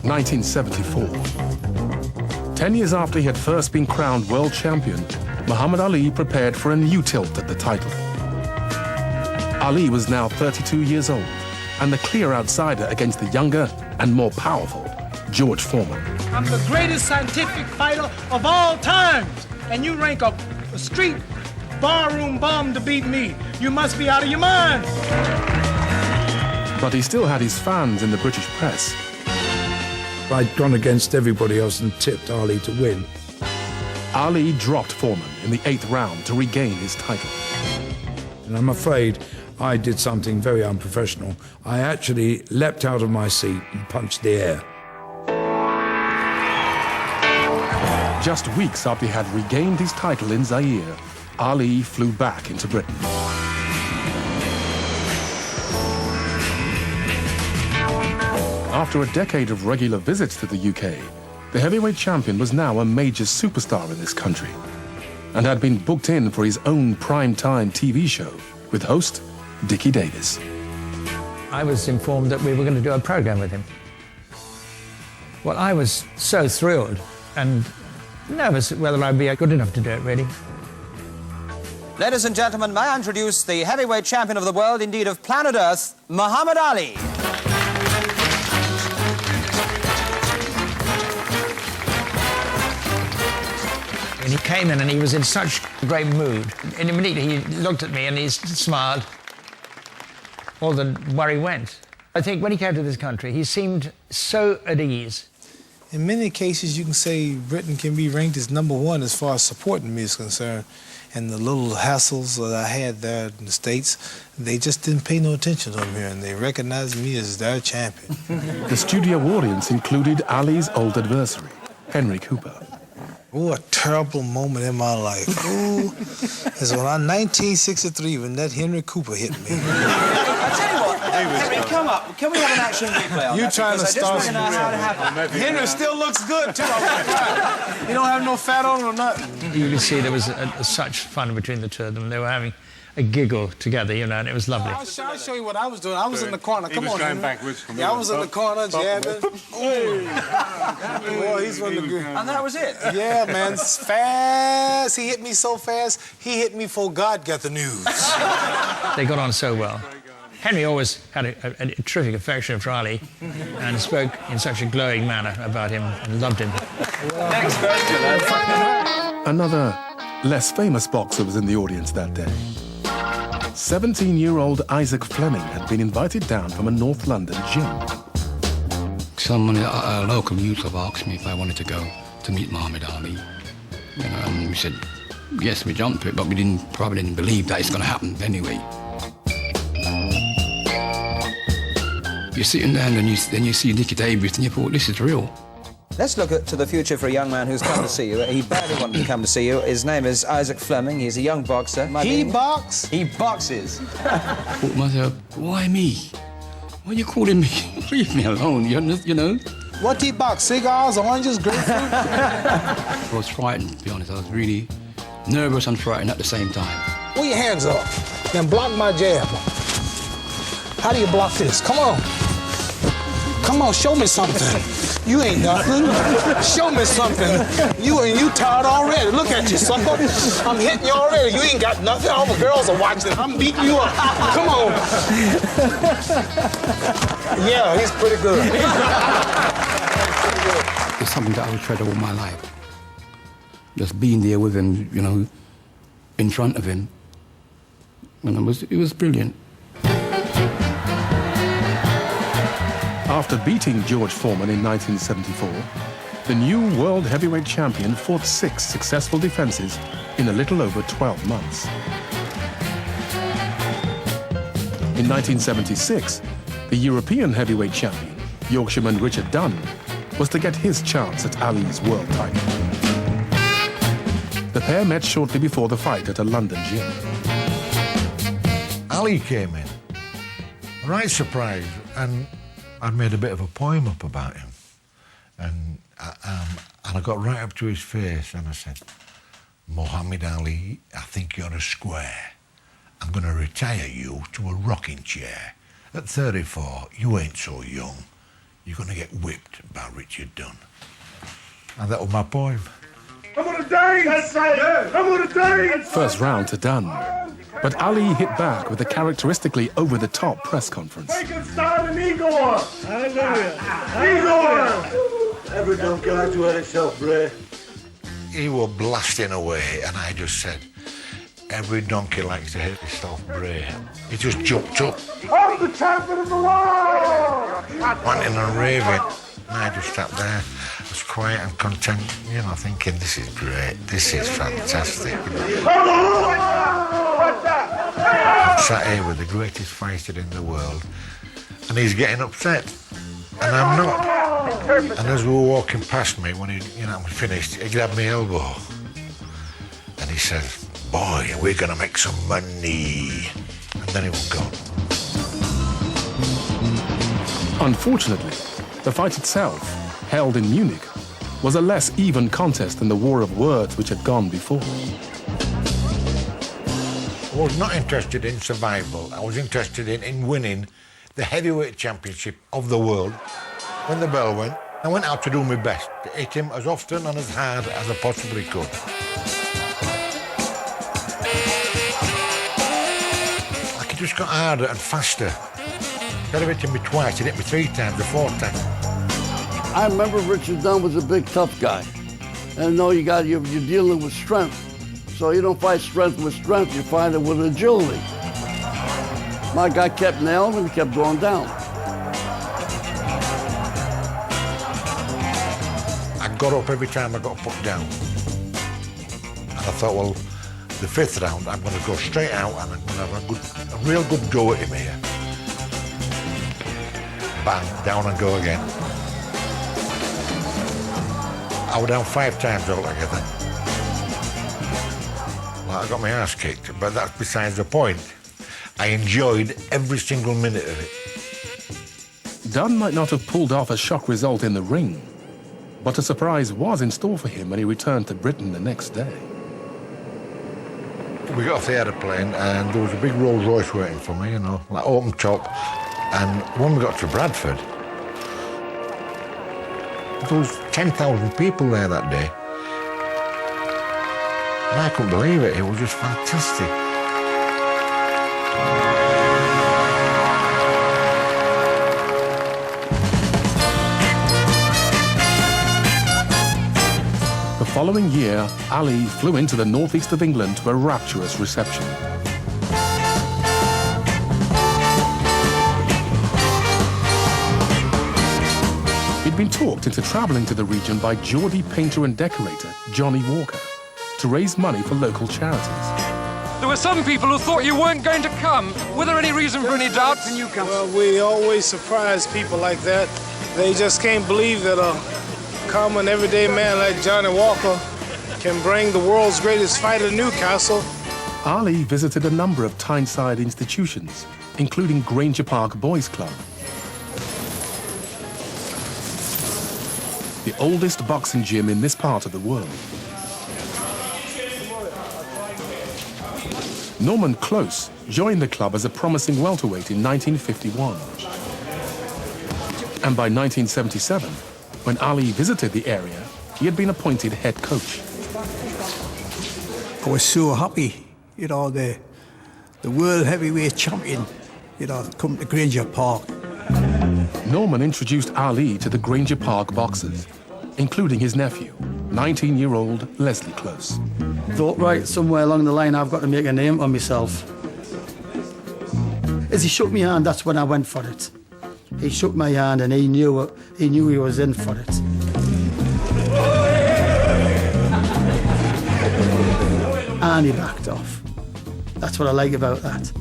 1974. 10 years after he had first been crowned world champion, Muhammad Ali prepared for a new tilt at the title. Ali was now 32 years old and the clear outsider against the younger and more powerful George Foreman. I'm the greatest scientific fighter of all times, and you rank a street barroom bum to beat me. You must be out of your mind. But he still had his fans in the British press. I'd gone against everybody else and tipped Ali to win. Ali dropped Foreman in the 8th round to regain his title. And I'm afraid I did something very unprofessional. I actually leapt out of my seat and punched the air. Just weeks after he had regained his title in Zaire, Ali flew back into Britain. After a decade of regular visits to the UK, the heavyweight champion was now a major superstar in this country and had been booked in for his own prime-time TV show with host Dickie Davies. I was informed that we were going to do a program with him. Well, I was so thrilled and nervous whether I'd be good enough to do it, really. Ladies and gentlemen, may I introduce the heavyweight champion of the world, indeed of planet Earth, Muhammad Ali. And he came in and he was in such a great mood. And immediately he looked at me and he smiled. All the worry went. I think when he came to this country, he seemed so at ease. In many cases, you can say Britain can be ranked as #1 as far as supporting me is concerned. And the little hassles that I had there in the States, they just didn't pay no attention to him here, and they recognized me as their champion. The studio audience included Ali's old adversary, Henry Cooper. Oh, a terrible moment in my life. Oh, is when I 1963 when that Henry Cooper hit me. I tell you what, Henry, come up. Can we have an action replay on You that? trying to Because I start just want to know how it happened. Henry still looks good, too. He don't have no fat on him or nothing. You could see there was such fun between the two of them. They were having a giggle together, you know, and it was lovely. I'll show you what I was doing. I was in the corner. Come on, going backwards from I was in the corner jabbing. Boy, he's one of the good. And that was it? Yeah, man, it's fast. He hit me so fast, he hit me before God got the news. They got on so well. Henry always had a terrific affection for Ali and spoke in such a glowing manner about him and loved him. Next question. Another less famous boxer was in the audience that day. 17-year-old Isaac Fleming had been invited down from a North London gym. Someone, a local youth, have asked me if I wanted to go to meet Muhammad Ali. You know, and we said, yes, we jumped to it, but we probably didn't believe that it's going to happen anyway. You're sitting there and then you see Dickie Davies and you thought, this is real. Let's look to the future for a young man who's come to see you. He badly wanted to come to see you. His name is Isaac Fleming. He's a young boxer. He box? He boxes. I thought to myself, why me? Why are you calling me? Leave me alone, you know? What he box? Cigars, oranges, grapefruit? I was frightened, to be honest. I was really nervous and frightened at the same time. Pull your hands up. Then block my jab. How do you block this? Come on. Come on, show me something. You ain't nothing. Show me something. You tired already. Look at you, sucker. I'm hitting you already. You ain't got nothing. All the girls are watching. I'm beating you up. Come on. Yeah, he's pretty good. It's something that I would treasure all my life. Just being there with him, you know, in front of him. And it was brilliant. After beating George Foreman in 1974, the new world heavyweight champion fought 6 successful defenses in a little over 12 months. In 1976, the European heavyweight champion, Yorkshireman Richard Dunn, was to get his chance at Ali's world title. The pair met shortly before the fight at a London gym. Ali came in, right surprised, and I made a bit of a poem up about him. And I got right up to his face and I said, Muhammad Ali, I think you're a square. I'm going to retire you to a rocking chair. At 34, you ain't so young. you're going to get whipped by Richard Dunn. And that was my poem. I'm gonna die! That's right! I'm gonna die! First round to Dunn. But Ali hit back with a characteristically over-the-top press conference. Take a start and Igor! Hallelujah! Igor! Every donkey likes to hurt itself, Bray. He was blasting away, and I just said, every donkey likes to hit itself, Bray. He just jumped up. I'm the champion of the world! Wanting and raving. And I just sat there, was quiet and content, you know, thinking, this is great, this is fantastic. I'm sat here with the greatest fighter in the world, and he's getting upset, and I'm not. And as we were walking past me, when he, finished, he grabbed my elbow, and he said, boy, we're going to make some money. And then he was gone. Unfortunately, the fight itself, held in Munich, was a less even contest than the war of words which had gone before. I was not interested in survival. I was interested in winning the heavyweight championship of the world. When the bell went, I went out to do my best, to hit him as often and as hard as I possibly could. Like it just got harder and faster. Instead of hitting me twice, he hit me 3 times or 4 times. I remember Richard Dunn was a big, tough guy. And you're dealing with strength. So you don't fight strength with strength, you fight it with agility. My guy kept nailing him, he kept going down. I got up every time I got put down. And I thought, well, the 5th round, I'm going to go straight out and I'm going to have a real good go at him here. Bang, down and go again. I was down 5 times altogether. Well, I got my ass kicked, but that's besides the point. I enjoyed every single minute of it. Dunn might not have pulled off a shock result in the ring, but a surprise was in store for him when he returned to Britain the next day. We got off the aeroplane and there was a big Rolls Royce waiting for me, like open top. And when we got to Bradford, there was 10,000 people there that day. And I couldn't believe it. It was just fantastic. The following year, Ali flew into the northeast of England to a rapturous reception. He'd been talked into traveling to the region by Geordie painter and decorator Johnny Walker to raise money for local charities. There were some people who thought you weren't going to come. Were there any reason for any doubt? Can you come? Well, we always surprise people like that. They just can't believe that a common, everyday man like Johnny Walker can bring the world's greatest fighter to Newcastle. Ali visited a number of Tyneside institutions, including Granger Park Boys Club, the oldest boxing gym in this part of the world. Norman Close joined the club as a promising welterweight in 1951. And by 1977, when Ali visited the area, he had been appointed head coach. I was so happy, the world heavyweight champion, come to Granger Park. Norman introduced Ali to the Granger Park boxers, including his nephew, 19-year-old Leslie Close. Thought, right, somewhere along the line, I've got to make a name for myself. As he shook my hand, that's when I went for it. He shook my hand and he knew he was in for it. And he backed off. That's what I like about that.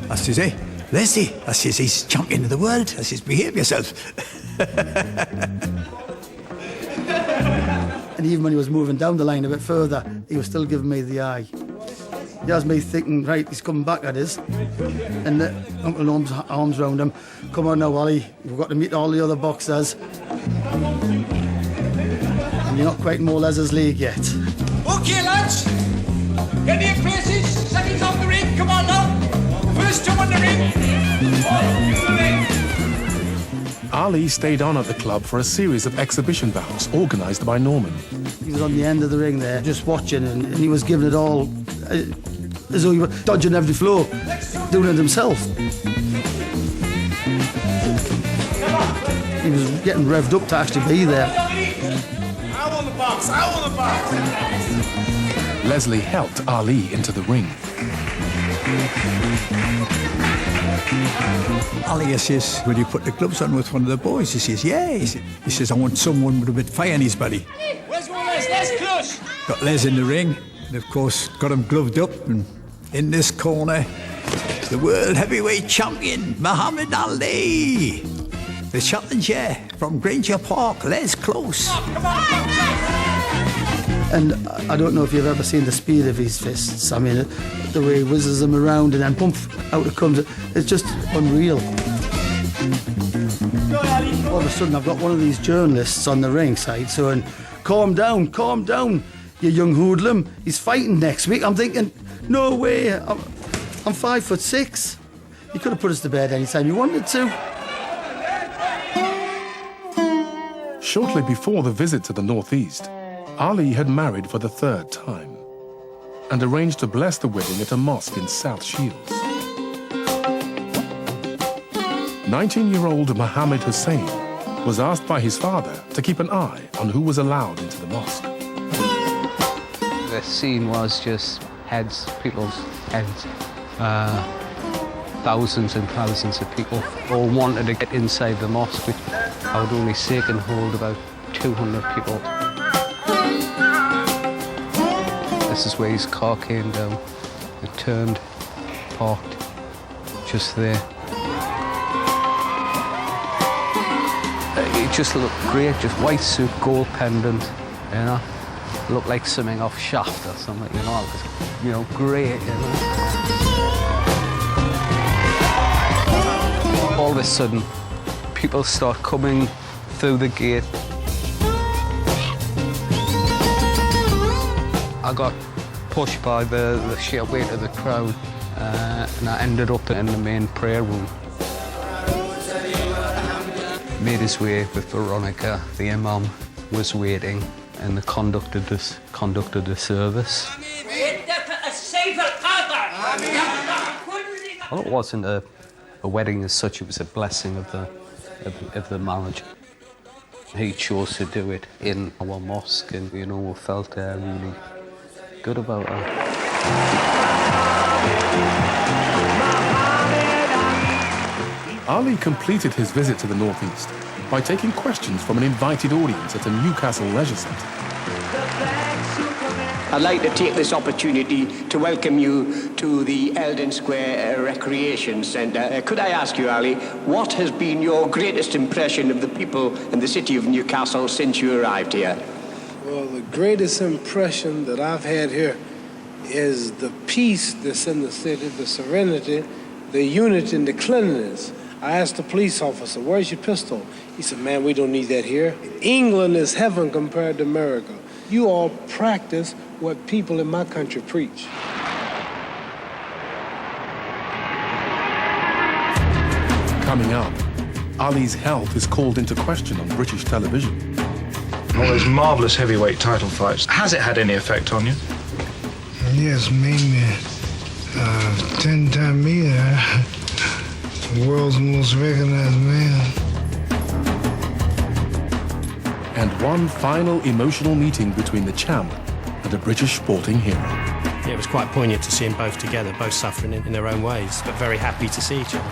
I says, hey, Leslie, I says, he's champion of the world. I says, behave yourself. And even when he was moving down the line a bit further, he was still giving me the eye. He has me thinking, right, he's coming back, that is. And Uncle Norm's arms round him. Come on now, Wally, we've got to meet all the other boxers. And you're not quite in Mo Les's league yet. Okay, lads. Get in your places. Seconds off the ring. Come on now. First two on the ring. Ali stayed on at the club for a series of exhibition bouts organised by Norman. He was on the end of the ring there, just watching, and he was giving it all, as though he was dodging every floor, doing it himself. He was getting revved up to actually be there. I want the box, I want the box. Leslie helped Ali into the ring. Ali says, will you put the gloves on with one of the boys? He says, yeah. He says, I want someone with a bit of fire in his body. Where's one Les? Les close. Got Les in the ring, and of course got him gloved up, and in this corner, the world heavyweight champion, Muhammad Ali. The challenger from Granger Park, Les Close. And I don't know if you've ever seen the speed of his fists. I mean, the way he whizzes them around and then bump, out it comes. It's just unreal. All of a sudden, I've got one of these journalists on the ringside saying, calm down, you young hoodlum. He's fighting next week. I'm thinking, no way, I'm 5'6". You could have put us to bed anytime you wanted to. Shortly before the visit to the Northeast, Ali had married for the third time and arranged to bless the wedding at a mosque in South Shields. 19-year-old Mohammed Hussein was asked by his father to keep an eye on who was allowed into the mosque. The scene was just heads, people's heads. Thousands and thousands of people all wanted to get inside the mosque, which I would only say can hold about 200 people. This is where his car came down. It turned, parked, just there. It just looked great, just white suit, gold pendant, you know. Looked like something off Shaft or something, you know. It was, you know, great, you know. All of a sudden, people start coming through the gate. I got pushed by the sheer weight of the crowd, and I ended up in the main prayer room. Made his way with Veronica. The imam was waiting, and they conducted the service. Well, it wasn't a wedding as such, it was a blessing of the marriage. He chose to do it in our mosque, and you know, we felt really good about it. Ali completed his visit to the Northeast by taking questions from an invited audience at a Newcastle leisure centre. I'd like to take this opportunity to welcome you to the Eldon Square Recreation Centre. Could I ask you, Ali, what has been your greatest impression of the people in the city of Newcastle since you arrived here? Well, the greatest impression that I've had here is the peace that's in the city, the serenity, the unity, and the cleanliness. I asked the police officer, where's your pistol? He said, man, we don't need that here. England is heaven compared to America. You all practice what people in my country preach. Coming up, Ali's health is called into question on British television. All those marvellous heavyweight title fights. Has it had any effect on you? Yes, made me 10-time meter. The world's most recognized man. And one final emotional meeting between the champ and a British sporting hero. Yeah, it was quite poignant to see them both together, both suffering in their own ways, but very happy to see each other.